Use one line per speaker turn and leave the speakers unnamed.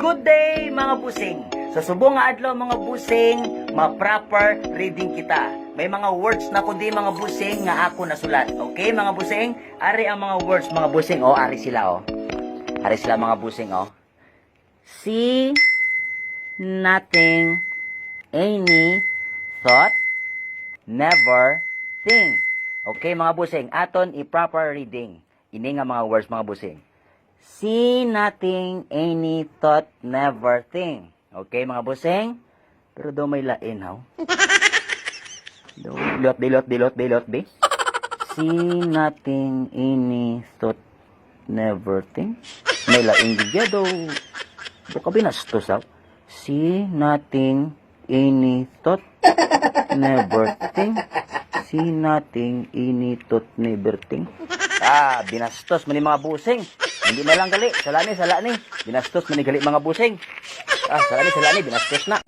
Good day mga busing. Sa subong nga adlaw mga busing, ma-proper reading kita. May mga words na kundi mga busing nga ako nasulat. Okay mga busing? Ari ang mga words mga busing. Oh, ari sila oh. Ari sila mga busing oh. See nothing, any thought, never think. Okay mga busing, aton i-proper reading. Ini nga mga words mga busing. See nothing, any thought, never think. Okay mga busing? Pero daw may lain haw. Dilot, be. See nothing, any thought, never think. May lain digya daw. Daw ka binastos haw. See nothing, any thought, never think. See nothing, any thought, never think. Binastos man ni mga busing. Hindi na lang gali. Salani. Binastos man ni gali mga busing. Salani, binastos na.